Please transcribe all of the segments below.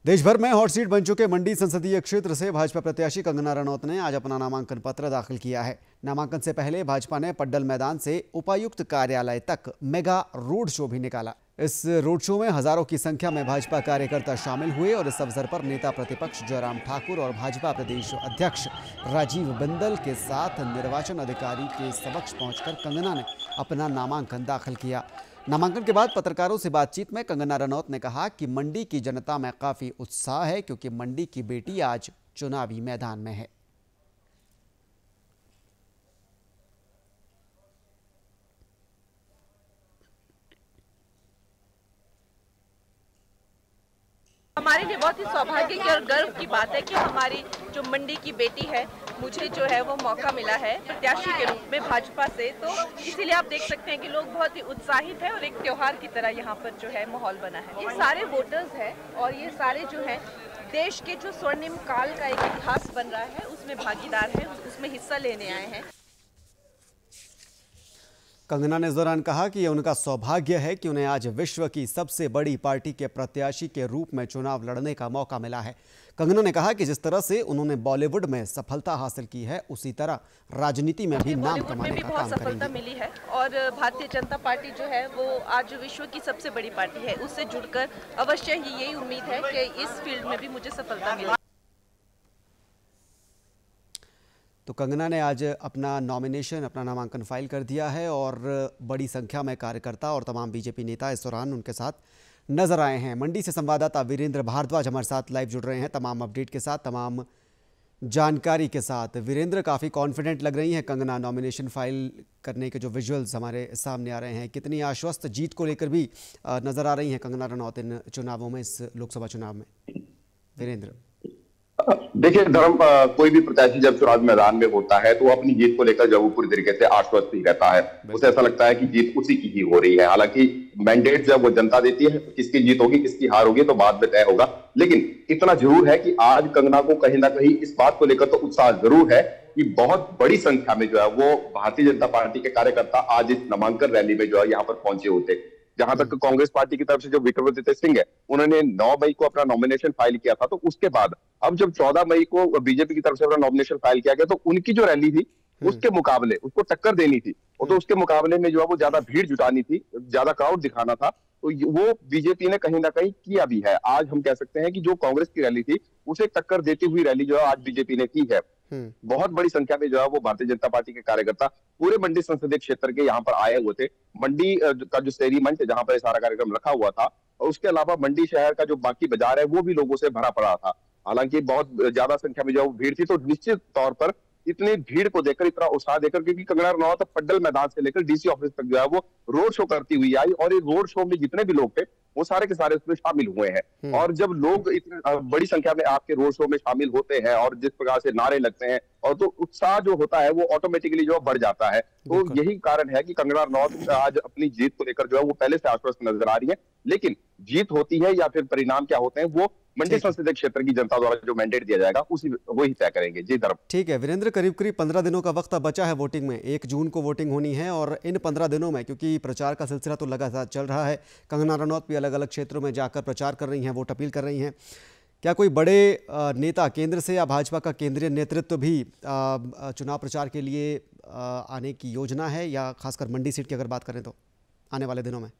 देश भर में हॉट सीट बन चुके मंडी संसदीय क्षेत्र से भाजपा प्रत्याशी कंगना रनौत ने आज अपना नामांकन पत्र दाखिल किया है। नामांकन से पहले भाजपा ने पड्डल मैदान से उपायुक्त कार्यालय तक मेगा रोड शो भी निकाला। इस रोड शो में हजारों की संख्या में भाजपा कार्यकर्ता शामिल हुए और इस अवसर पर नेता प्रतिपक्ष जयराम ठाकुर और भाजपा प्रदेश अध्यक्ष राजीव बिंदल के साथ निर्वाचन अधिकारी के समक्ष पहुंचकर कंगना ने अपना नामांकन दाखिल किया। नामांकन के बाद पत्रकारों से बातचीत में कंगना रनौत ने कहा कि मंडी की जनता में काफी उत्साह है क्योंकि मंडी की बेटी आज चुनावी मैदान में है। हमारे लिए बहुत ही सौभाग्य की और गर्व की बात है कि हमारी जो मंडी की बेटी है, मुझे जो है वो मौका मिला है प्रत्याशी के रूप में भाजपा से। तो इसीलिए आप देख सकते हैं कि लोग बहुत ही उत्साहित हैं और एक त्योहार की तरह यहाँ पर जो है माहौल बना है। ये सारे वोटर्स हैं और ये सारे जो हैं देश के जो स्वर्णिम काल का एक इतिहास बन रहा है उसमें भागीदार हैं, उसमें हिस्सा लेने आए हैं। कंगना ने इस दौरान कहा कि यह उनका सौभाग्य है कि उन्हें आज विश्व की सबसे बड़ी पार्टी के प्रत्याशी के रूप में चुनाव लड़ने का मौका मिला है। कंगना ने कहा कि जिस तरह से उन्होंने बॉलीवुड में सफलता हासिल की है उसी तरह राजनीति में भी नाम कमाने का काम सफलता मिली है और भारतीय जनता पार्टी जो है वो आज विश्व की सबसे बड़ी पार्टी है। उससे जुड़कर अवश्य ही यही उम्मीद है कि इस फील्ड में भी मुझे सफलता मिले। तो कंगना ने आज अपना नामांकन फाइल कर दिया है और बड़ी संख्या में कार्यकर्ता और तमाम बीजेपी नेता इस दौरान उनके साथ नजर आए हैं। मंडी से संवाददाता वीरेंद्र भारद्वाज हमारे साथ लाइव जुड़ रहे हैं तमाम अपडेट के साथ, तमाम जानकारी के साथ। वीरेंद्र, काफ़ी कॉन्फिडेंट लग रही हैं कंगना, नॉमिनेशन फाइल करने के जो विजुअल्स हमारे सामने आ रहे हैं, कितनी आश्वस्त जीत को लेकर भी नजर आ रही हैं कंगना रनौत इन चुनावों में, इस लोकसभा चुनाव में? वीरेंद्र देखिए धर्म, कोई भी प्रत्याशी जब चुनाव मैदान में होता है तो वो अपनी जीत को लेकर जब वो पूरी तरीके से आश्वस्त ही रहता है। उसे ऐसा लगता है कि जीत उसी की ही हो रही है। हालांकि मैंडेट जब वो जनता देती है, किसकी जीत होगी किसकी हार होगी तो बाद में तय होगा, लेकिन इतना जरूर है कि आज कंगना को कहीं ना कहीं इस बात को लेकर तो उत्साह जरूर है कि बहुत बड़ी संख्या में जो है वो भारतीय जनता पार्टी के कार्यकर्ता आज इस नामांकन रैली में जो है यहाँ पर पहुंचे होते। जहां तक कांग्रेस पार्टी की तरफ से जो विक्रमादित्य सिंह है, उन्होंने 9 मई को अपना नॉमिनेशन फाइल किया था, तो उसके बाद अब जब 14 मई को बीजेपी की तरफ से अपना नॉमिनेशन फाइल किया गया तो उनकी जो रैली थी उसके मुकाबले उसको टक्कर देनी थी और तो उसके मुकाबले में जो है वो ज्यादा भीड़ जुटानी थी, ज्यादा क्राउड दिखाना था, तो वो बीजेपी ने कहीं ना कहीं किया भी है। आज हम कह सकते हैं कि जो कांग्रेस की रैली थी उसे टक्कर देती हुई रैली जो है आज बीजेपी ने की है। बहुत बड़ी संख्या में जो है वो भारतीय जनता पार्टी के कार्यकर्ता पूरे मंडी संसदीय क्षेत्र के यहाँ पर आए हुए थे। मंडी का जो शहरी मंच जहाँ पर सारा कार्यक्रम रखा हुआ था और उसके अलावा मंडी शहर का जो बाकी बाजार है वो भी लोगों से भरा पड़ा था। हालांकि बहुत ज्यादा संख्या में जो भीड़ थी, तो निश्चित तौर पर इतनी भीड़ को देखकर, इतना उत्साह देखकर, क्योंकि कंगना रनौत पड्डल मैदान से लेकर डीसी ऑफिस तक जो है वो रोड शो करती हुई आई और ये रोड शो में जितने भी लोग थे वो सारे के सारे उसमें शामिल हुए हैं। और जब लोग इतनी बड़ी संख्या में आपके रोड शो में शामिल होते हैं और जिस प्रकार से नारे लगते हैं और तो उत्साह जो होता है वो ऑटोमेटिकली जो बढ़ जाता है। तो यही कारण है कि कंगना रनौत आज अपनी जीत को लेकर जो है वो पहले से आश्वस्त नजर आ रही है, लेकिन जीत होती है या फिर परिणाम क्या होते हैं वो मंडी संसदीय क्षेत्र की जनता द्वारा जो मैंडेट दिया जाएगा उसी वही तय करेंगे। जी धर्म। ठीक है वीरेंद्र, करीब करीब 15 दिनों का वक्त बचा है वोटिंग में। 1 जून को वोटिंग होनी है और इन 15 दिनों में, क्योंकि प्रचार का सिलसिला तो लगातार चल रहा है, कंगना रनौत भी अलग अलग क्षेत्रों में जाकर प्रचार कर रही हैं, वोट अपील कर रही हैं, क्या कोई बड़े नेता केंद्र से या भाजपा का केंद्रीय नेतृत्व भी चुनाव प्रचार के लिए आने की योजना है, या खासकर मंडी सीट की अगर बात करें तो आने वाले दिनों में?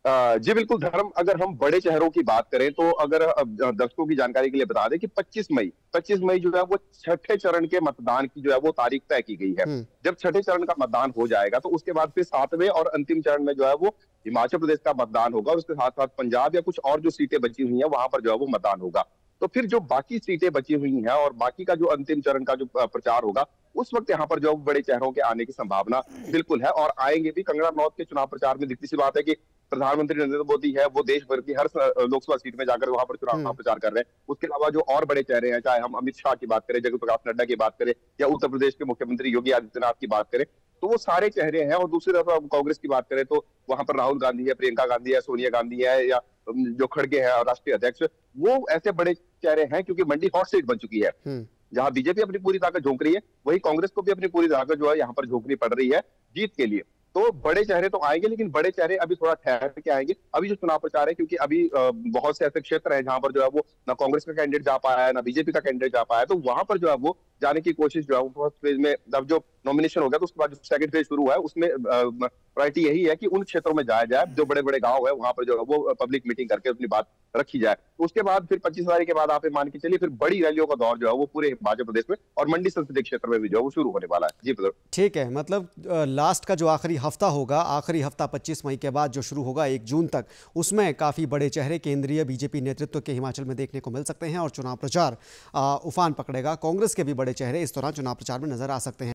जी बिल्कुल धर्म, अगर हम बड़े शहरों की बात करें तो अगर दर्शकों की जानकारी के लिए बता दें कि 25 मई जो है वो छठे चरण के मतदान की जो है वो तारीख तय की गई है। जब छठे चरण का मतदान हो जाएगा तो उसके बाद फिर 7वें और अंतिम चरण में जो है वो हिमाचल प्रदेश का मतदान होगा और उसके साथ साथ पंजाब या कुछ और जो सीटें बची हुई हैं वहां पर जो है वो मतदान होगा। तो फिर जो बाकी सीटें बची हुई हैं और बाकी का जो अंतिम चरण का जो प्रचार होगा उस वक्त यहाँ पर जो बड़े चेहरों के आने की संभावना बिल्कुल है और आएंगे भी। कंगना रनौत के चुनाव प्रचार में दिखती सी बात है कि प्रधानमंत्री नरेंद्र मोदी है वो देश भर की हर लोकसभा सीट में जाकर वहां पर चुनाव प्रचार कर रहे हैं। उसके अलावा जो और बड़े चेहरे हैं, चाहे हम अमित शाह की बात करें, जगत प्रकाश नड्डा की बात करें या उत्तर प्रदेश के मुख्यमंत्री योगी आदित्यनाथ की बात करें, तो वो सारे चेहरे हैं। और दूसरी तरफ कांग्रेस की बात करें तो वहां पर राहुल गांधी है, प्रियंका गांधी है, सोनिया गांधी है या जो खड़गे है राष्ट्रीय अध्यक्ष, वो ऐसे बड़े चेहरे हैं क्योंकि मंडी हॉट सीट बन चुकी है। जहां बीजेपी अपनी पूरी ताकत झोंक रही है वही कांग्रेस को भी अपनी पूरी ताकत जो है यहाँ पर झोंकनी पड़ रही है जीत के लिए। तो बड़े चेहरे तो आएंगे, लेकिन बड़े चेहरे अभी थोड़ा ठहर के आएंगे। अभी जो चुनाव प्रचार है, क्योंकि अभी बहुत से ऐसे क्षेत्र हैं जहां पर जो है वो ना कांग्रेस का कैंडिडेट जा पाया है, ना बीजेपी का कैंडिडेट जा पाया है, तो वहां पर जो है वो जाने की कोशिश जो है वो फर्स्ट फेज में, अब जो नॉमिनेशन हो गया तो उसके बाद जो सेकंड फेज शुरू हुआ है उसमें प्रायोरिटी यही है कि उन क्षेत्रों में जाया जाए जो बड़े बड़े गांव है, वहां पर जो है वो पब्लिक मीटिंग करके अपनी बात रखी जाए। उसके बाद फिर 25 तारीख के बाद आप मान के चलिए फिर बड़ी रैलियों का दौर जो है वो पूरे हिमाचल प्रदेश में और मंडी संसदीय क्षेत्र में भी जो है वो शुरू होने वाला है। जी ब्रदर। ठीक है, मतलब लास्ट का जो आखिरी हफ्ता होगा, आखिरी हफ्ता 25 मई के बाद जो शुरू होगा 1 जून तक, उसमें काफ़ी बड़े चेहरे केंद्रीय बीजेपी नेतृत्व के हिमाचल में देखने को मिल सकते हैं और चुनाव प्रचार उफान पकड़ेगा। कांग्रेस के भी बड़े चेहरे इस दौरान चुनाव प्रचार में नजर आ सकते हैं।